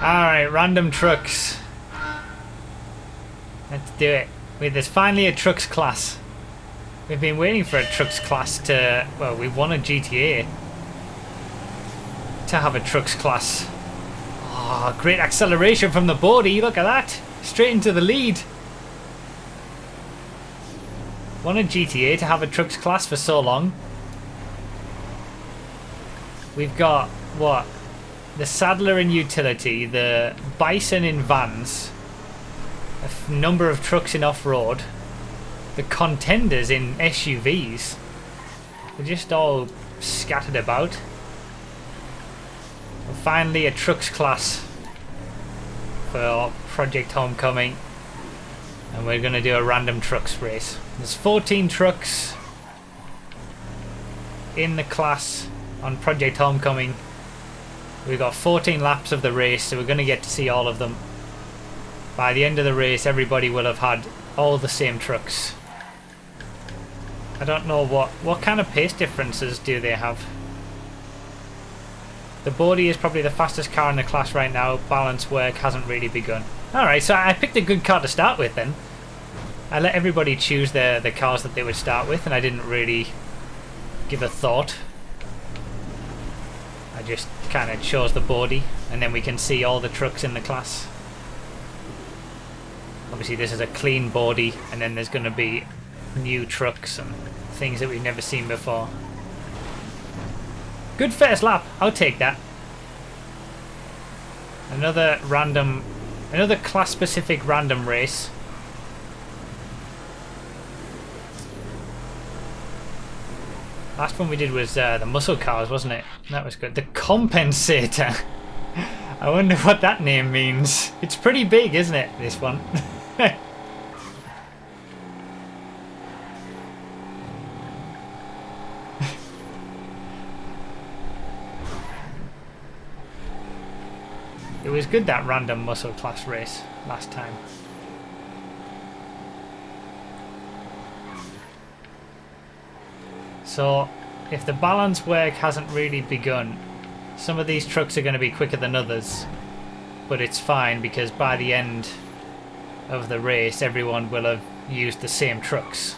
Alright, random trucks. Let's do it. Wait, there's finally a trucks class. We've been waiting for a trucks class to... Well, we won a GTA to have a trucks class. Oh, great acceleration from the body. Look at that. Straight into the lead. Won a GTA to have a trucks class for so long. We've got, what? The Saddler in utility, the Bison in vans, a number of trucks in off-road, the Contenders in SUVs. They're just all scattered about. And finally a trucks class for Project Homecoming. And we're going to do a random trucks race. There's 14 trucks in the class on Project Homecoming. We've got 14 laps of the race, so we're going to get to see all of them. By the end of the race, everybody will have had all the same trucks. I don't know what kind of pace differences do they have. The Bodie is probably the fastest car in the class right now. Balance work hasn't really begun. Alright, so I picked a good car to start with then. I let everybody choose the cars that they would start with, and I didn't really give a thought. I just kind of chose the Bodie, and then we can see all the trucks in the class. Obviously this is a clean Bodie, and then there's going to be new trucks and things that we've never seen before. Good first lap, I'll take that. Another class specific random race. Last one we did was the muscle cars, wasn't it? That was good. The Compensator. I wonder what that name means. It's pretty big, isn't it, this one? It was good, that random muscle class race last time. So, if the balance work hasn't really begun, some of these trucks are going to be quicker than others. But it's fine, because by the end of the race, everyone will have used the same trucks.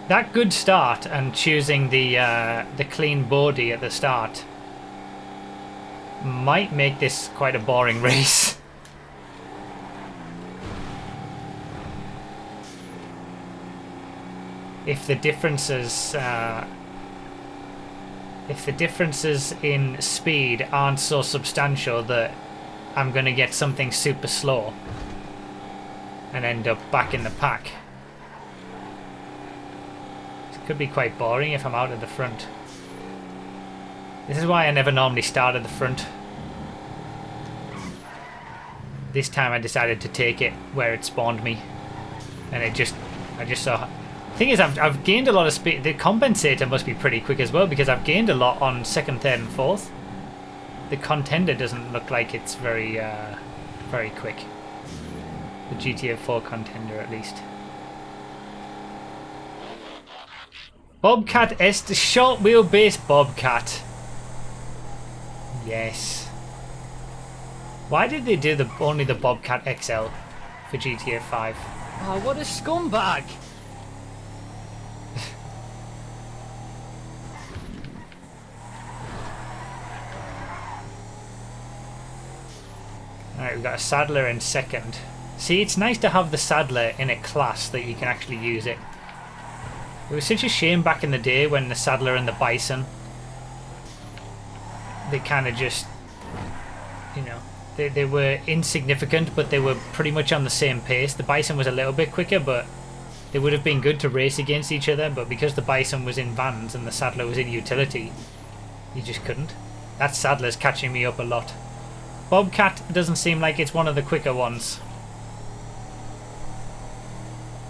That good start and choosing the clean Bodie at the start might make this quite a boring race. If the differences in speed aren't so substantial that I'm going to get something super slow and end up back in the pack. It could be quite boring if I'm out at the front. This is why I never normally start at the front. This time I decided to take it where it spawned me, and I just saw. Thing is, I've gained a lot of speed. The Compensator must be pretty quick as well, because I've gained a lot on second, third, and fourth. The Contender doesn't look like it's very quick. The GTA 4 Contender, at least. Bobcat Est, short wheelbase Bobcat. Yes. Why did they do only the Bobcat XL for GTA 5? Oh, what a scumbag! Alright, we've got a Saddler in second. See, it's nice to have the Saddler in a class that you can actually use it. It was such a shame back in the day when the Saddler and the Bison, they kind of just, you know, they were insignificant, but they were pretty much on the same pace. The Bison was a little bit quicker, but they would have been good to race against each other, but because the Bison was in vans and the Saddler was in utility, you just couldn't. That Saddler's catching me up a lot. Bobcat doesn't seem like it's one of the quicker ones.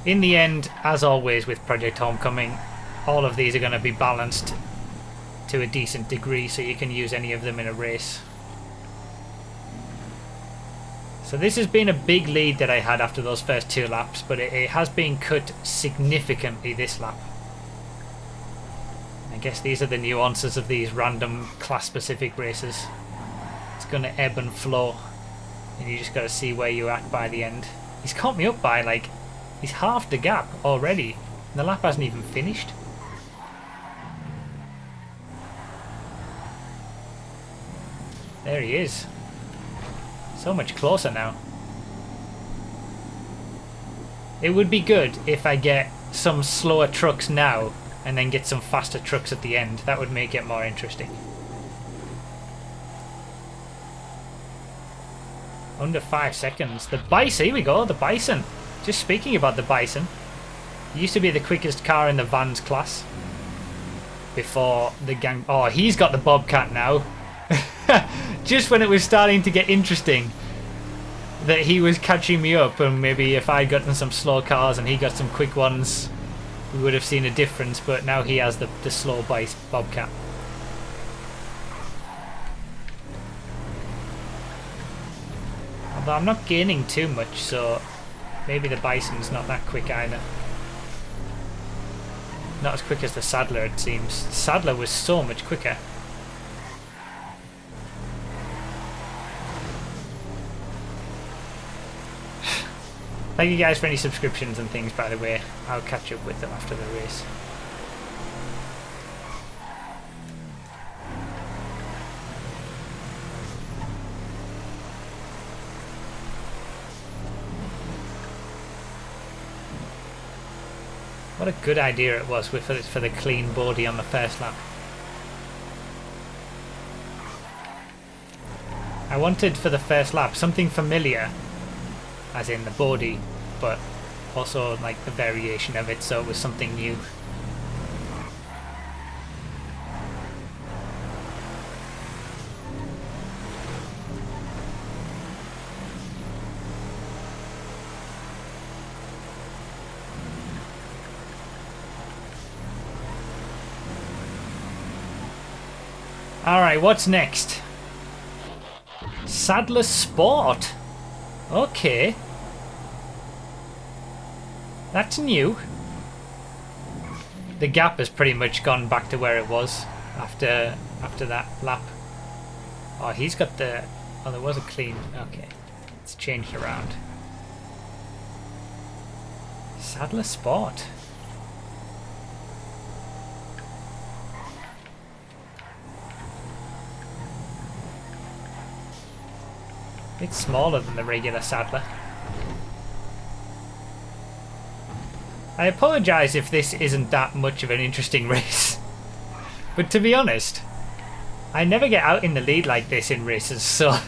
In the end, as always with Project Homecoming, all of these are going to be balanced to a decent degree, so you can use any of them in a race. So this has been a big lead that I had after those first 2 laps, but it has been cut significantly this lap. I guess these are the nuances of these random class-specific races. It's going to ebb and flow, and you just got to see where you're at by the end. He's caught me up by, like, he's halved the gap already, and the lap hasn't even finished. There he is. So much closer now. It would be good if I get some slower trucks now and then get some faster trucks at the end. That would make it more interesting. Under 5 seconds. The Bison, here we go, the Bison. Just speaking about the Bison. He used to be the quickest car in the Vans class. Before the gang... Oh, he's got the Bobcat now. Just when it was starting to get interesting that he was catching me up, and maybe if I'd gotten some slow cars and he got some quick ones, we would have seen a difference, but now he has the slow Bobcat. Although I'm not gaining too much, so maybe the Bison's not that quick either. Not as quick as the Sadler, it seems. The Sadler was so much quicker. Thank you guys for any subscriptions and things, by the way. I'll catch up with them after the race. What a good idea it was for the clean body on the first lap. I wanted for the first lap something familiar, as in the body, but also like the variation of it, so it was something new. Alright, what's next? Sadler Sport. Okay. That's new. The gap has pretty much gone back to where it was after that lap. Oh, he's got the... Oh, there was a clean... Okay. It's changed around. Sadler Sport. It's smaller than the regular Sadler. I apologise if this isn't that much of an interesting race. But to be honest, I never get out in the lead like this in races, so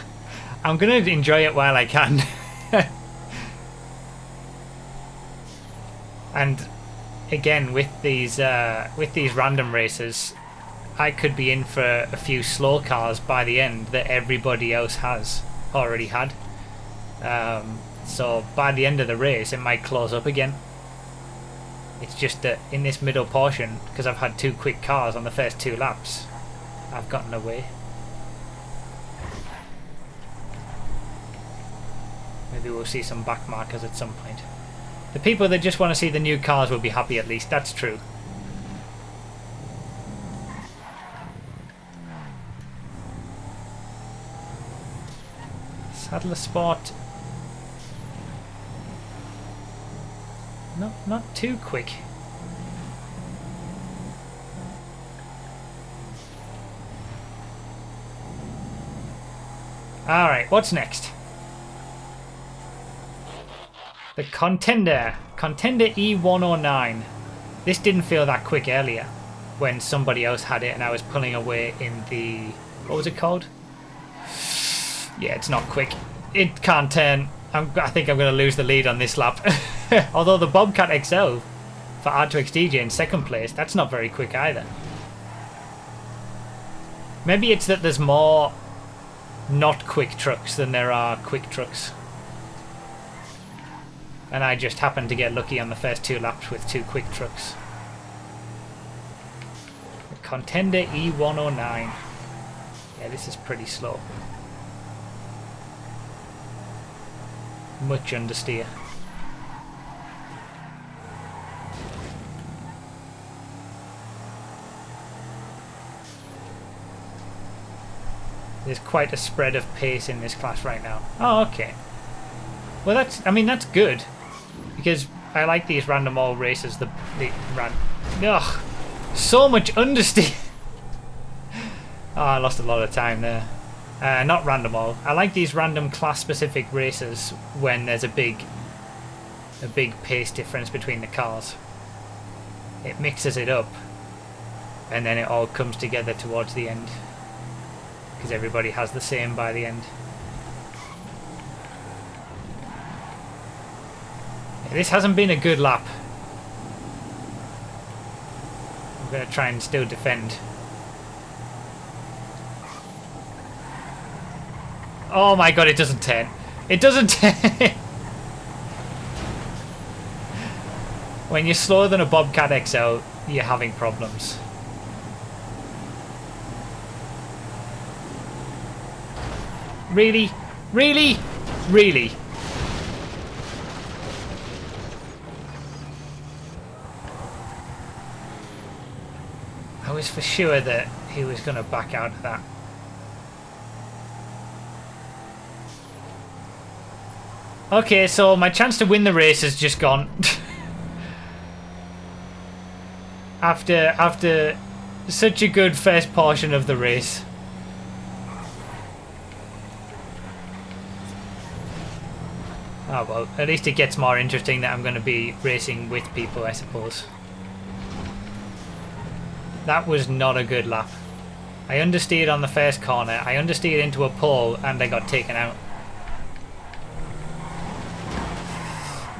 I'm going to enjoy it while I can. And again, with these random races, I could be in for a few slow cars by the end that everybody else has already had. So by the end of the race, it might close up again. It's just that in this middle portion, because I've had 2 quick cars on the first 2 laps, I've gotten away. Maybe we'll see some back markers at some point. The people that just want to see the new cars will be happy, at least. That's true. Sadler Sport. Not too quick. Alright, what's next? The Contender. Contender E109. This didn't feel that quick earlier when somebody else had it and I was pulling away in the... What was it called? Yeah, it's not quick. It can't turn. I think I'm going to lose the lead on this lap. Although the Bobcat XL for R2XDJ in second place, that's not very quick either. Maybe it's that there's more not quick trucks than there are quick trucks. And I just happened to get lucky on the first 2 laps with 2 quick trucks. The Contender E109. Yeah, this is pretty slow. Much understeer. There's quite a spread of pace in this class right now. Oh, okay. Well, that's, I mean, that's good. Because I like these random all races. Ugh. So much understeer. Oh, I lost a lot of time there. Not random all. I like these random class-specific races when there's a big pace difference between the cars. It mixes it up, and then it all comes together towards the end, because everybody has the same by the end. This hasn't been a good lap. I'm going to try and still defend. Oh my god, it doesn't turn. It doesn't turn. When you're slower than a Bobcat XL, you're having problems. Really? Really? Really? I was for sure that he was going to back out of that. Okay, so my chance to win the race has just gone. After such a good first portion of the race. Oh well, at least it gets more interesting that I'm going to be racing with people, I suppose. That was not a good lap. I understeered on the first corner, I understeered into a pole, and I got taken out.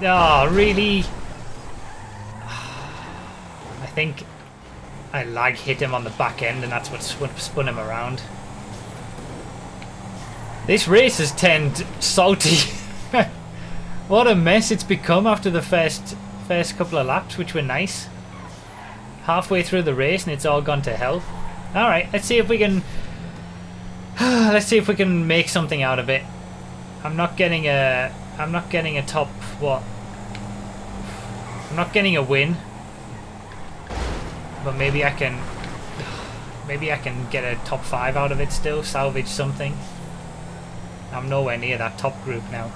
Oh, really? I think I lag hit him on the back end, and that's what spun him around. This race has turned salty. What a mess it's become after the first couple of laps, which were nice. Halfway through the race, and it's all gone to hell. All right, let's see if we can. Let's see if we can make something out of it. I'm not getting a top what? I'm not getting a win, but maybe I can get a top 5 out of it still, salvage something. I'm nowhere near that top group now.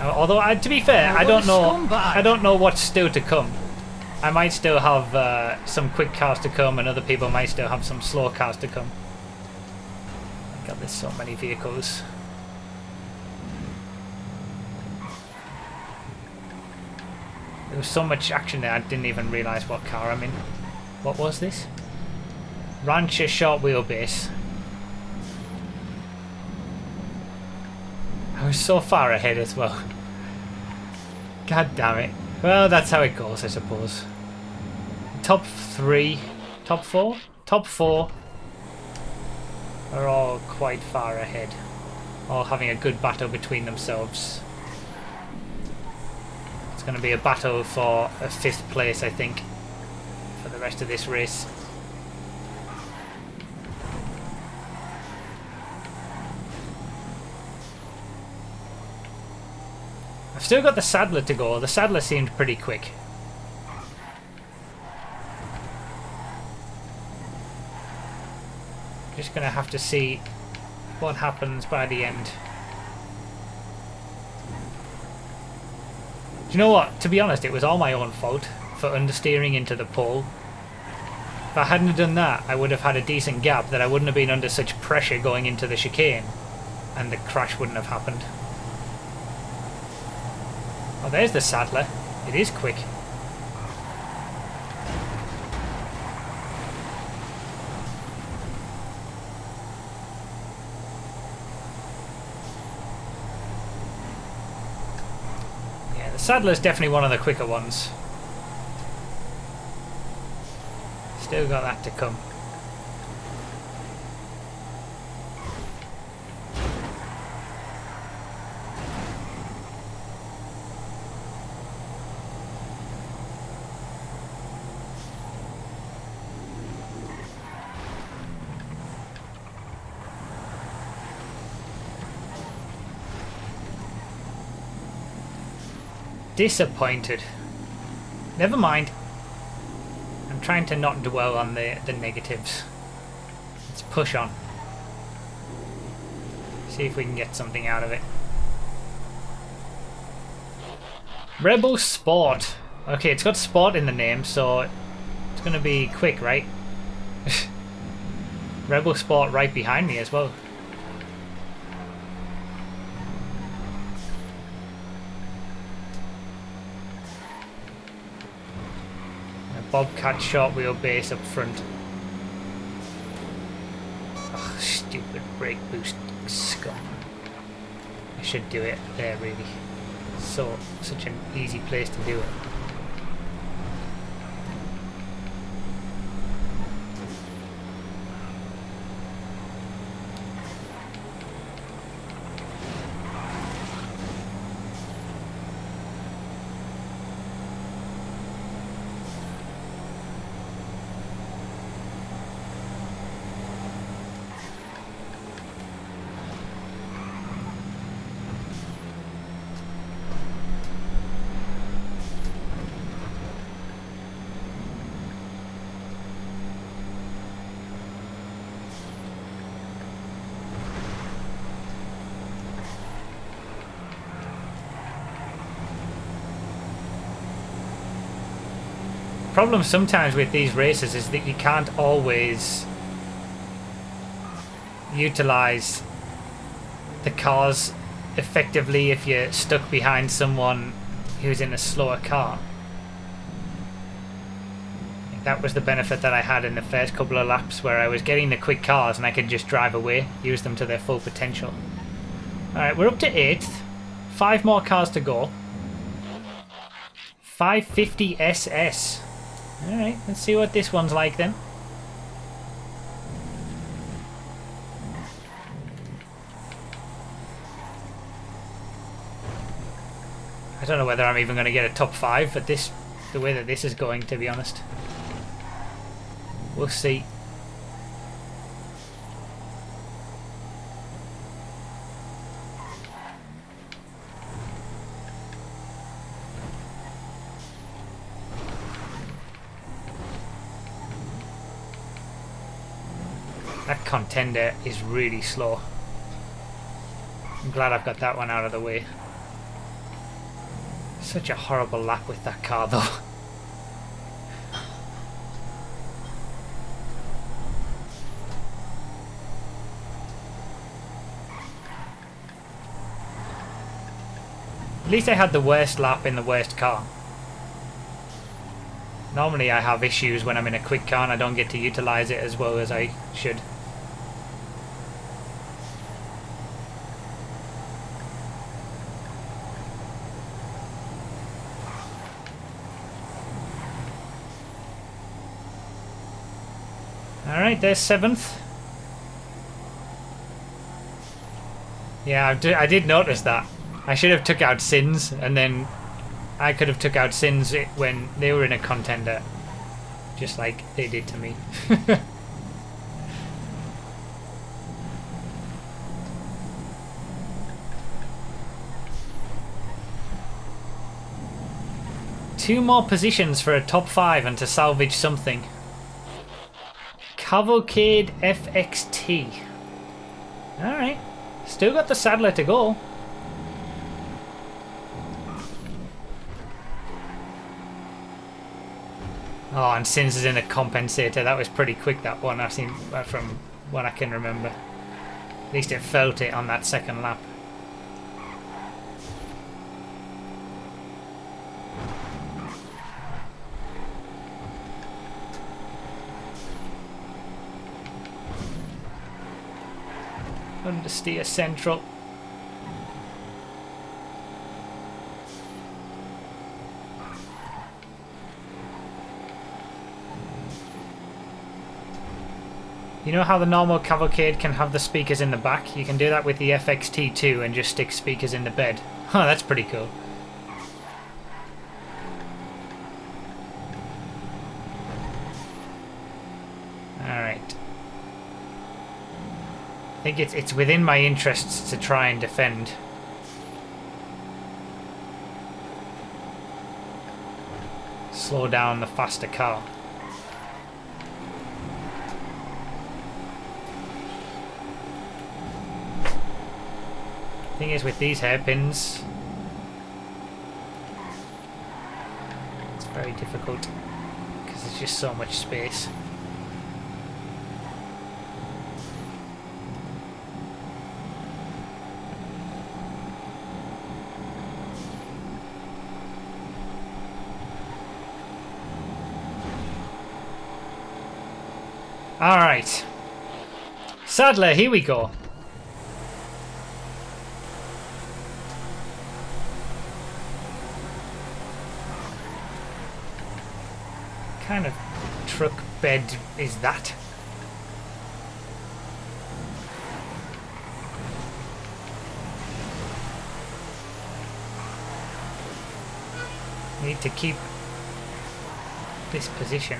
Although, to be fair, I don't know what's still to come. I might still have some quick cars to come, and other people might still have some slow cars to come. God, there's so many vehicles. There was so much action there, I didn't even realise what car I'm in. What was this? Rancher short wheelbase. I was so far ahead as well. God damn it. Well, that's how it goes, I suppose. Top 3, top 4? Top 4 are all quite far ahead. All having a good battle between themselves. It's going to be a battle for a 5th place, I think, for the rest of this race. I've still got the Saddler to go. The Saddler seemed pretty quick. Just going to have to see what happens by the end. Do you know what? To be honest, it was all my own fault for understeering into the pole. If I hadn't done that, I would have had a decent gap that I wouldn't have been under such pressure going into the chicane, and the crash wouldn't have happened. Oh, there's the Saddler. It is quick. Yeah, the Saddler's definitely one of the quicker ones. Still got that to come. Disappointed. Never mind. I'm trying to not dwell on the negatives. Let's push on. See if we can get something out of it. Rebel Sport. Okay, it's got sport in the name, so it's going to be quick, right? Rebel Sport right behind me as well. A Bobcat short wheelbase up front. Oh, stupid brake boost scum. I should do it there, really. Such an easy place to do it. Problem sometimes with these races is that you can't always utilize the cars effectively if you're stuck behind someone who's in a slower car. That was the benefit that I had in the first couple of laps, where I was getting the quick cars and I could just drive away, use them to their full potential. Alright, we're up to 8th. 5 more cars to go. 550 SS. Alright, let's see what this one's like then. I don't know whether I'm even going to get a top 5 for this, the way that this is going, to be honest. We'll see. That contender is really slow. I'm glad I've got that one out of the way. Such a horrible lap with that car though. At least I had the worst lap in the worst car. Normally I have issues when I'm in a quick car and I don't get to utilize it as well as I should. Alright, there's 7th. Yeah, I did notice that. I should have took out Sins, and then I could have took out Sins when they were in a contender. Just like they did to me. Two more positions for a top 5 and to salvage something. Cavalcade FXT. Alright. Still got the Saddler to go. Oh, and Sins is in a compensator. That was pretty quick, that one, I've seen from what I can remember. At least it felt it on that second lap. Understeer central. You know how the normal Cavalcade can have the speakers in the back? You can do that with the FXT too and just stick speakers in the bed. Oh, that's pretty cool. Alright. I think it's within my interests to try and defend. Slow down the faster car. Thing is with these hairpins, it's very difficult because there's just so much space. Alright. Sadler, here we go. What kind of truck bed is that? Need to keep this position.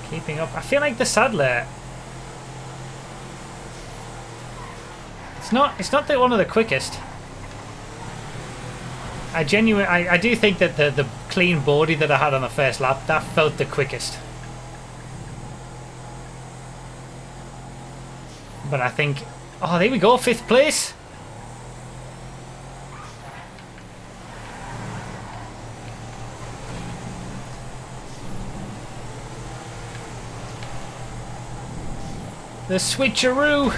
Keeping up. I feel like the Sadler. It's not one of the quickest. I do think that the clean body that I had on the first lap, that felt the quickest. But I think, oh, there we go, 5th place. The switcheroo!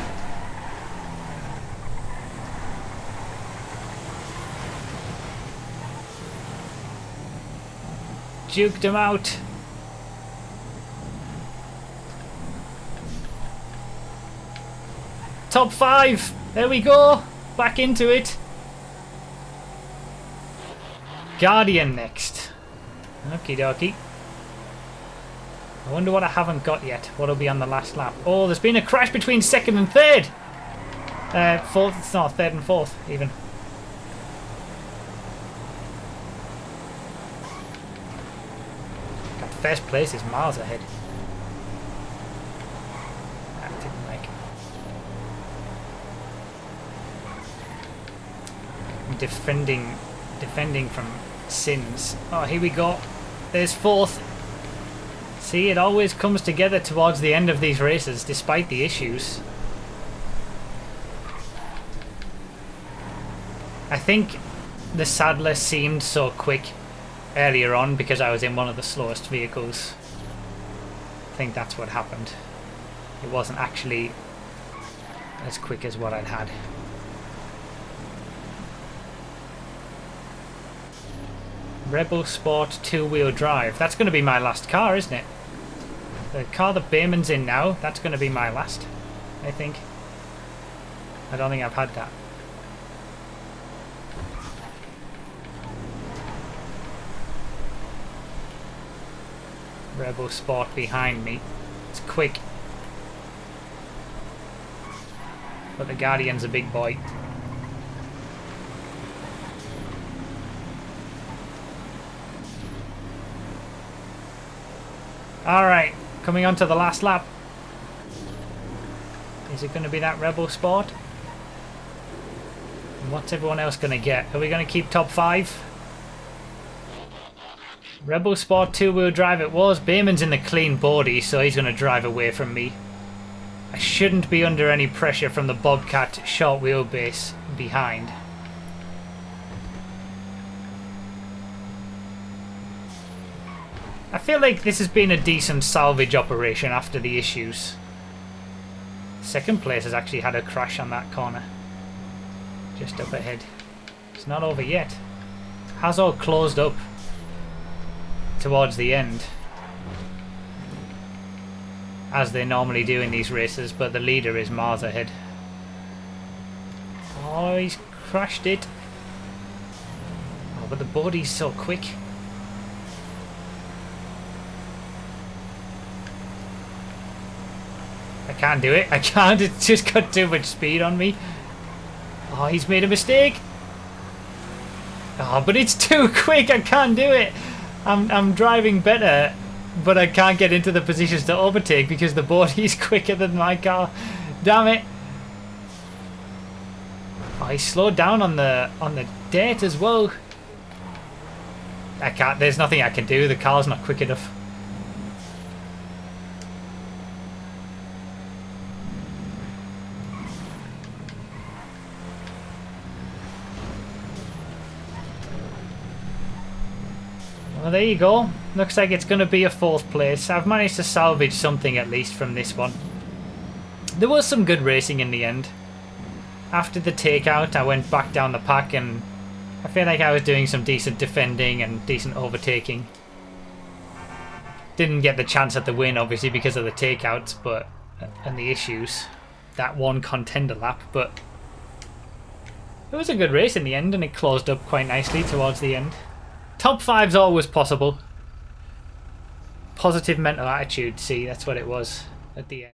Juked him out. Top 5! There we go! Back into it. Guardian next. Okie dokie. I wonder what I haven't got yet. What'll be on the last lap? Oh, there's been a crash between 2nd and 3rd. 4th, it's not 3rd and 4th even. God, first place is miles ahead. That didn't like it. Defending from sins. Oh, here we go. There's 4th. See, it always comes together towards the end of these races, despite the issues. I think the Sadler seemed so quick earlier on because I was in one of the slowest vehicles. I think that's what happened. It wasn't actually as quick as what I'd had. Rebel Sport 2-wheel drive. That's going to be my last car, isn't it? The car that Bayman's in now, that's going to be my last, I think. I don't think I've had that. Rebel Sport behind me. It's quick. But the Guardian's a big boy. Alright. Coming on to the last lap. Is it going to be that Rebel Sport? And what's everyone else going to get? Are we going to keep top 5? Rebel Sport 2-wheel drive it was. Bayman's in the clean body, so he's going to drive away from me. I shouldn't be under any pressure from the Bobcat short wheelbase behind. I feel like this has been a decent salvage operation after the issues. 2nd place has actually had a crash on that corner. Just up ahead. It's not over yet. It has all closed up towards the end, as they normally do in these races, but the leader is miles ahead. Oh, he's crashed it. Oh, but the body's so quick. I can't do it. I can't. It's just got too much speed on me. Oh, he's made a mistake. Oh, but it's too quick. I can't do it. I'm driving better but I can't get into the positions to overtake because the body's quicker than my car. Damn it. Oh, he slowed down on the dirt as well. I can't, there's nothing I can do. The car's not quick enough. Well, there you go. Looks like it's going to be a 4th place. I've managed to salvage something at least from this one. There was some good racing in the end. After the takeout, I went back down the pack and I feel like I was doing some decent defending and decent overtaking. Didn't get the chance at the win, obviously, because of the takeouts and the issues. That one contender lap, but it was a good race in the end and it closed up quite nicely towards the end. Top 5's always possible. Positive mental attitude, see, that's what it was at the end.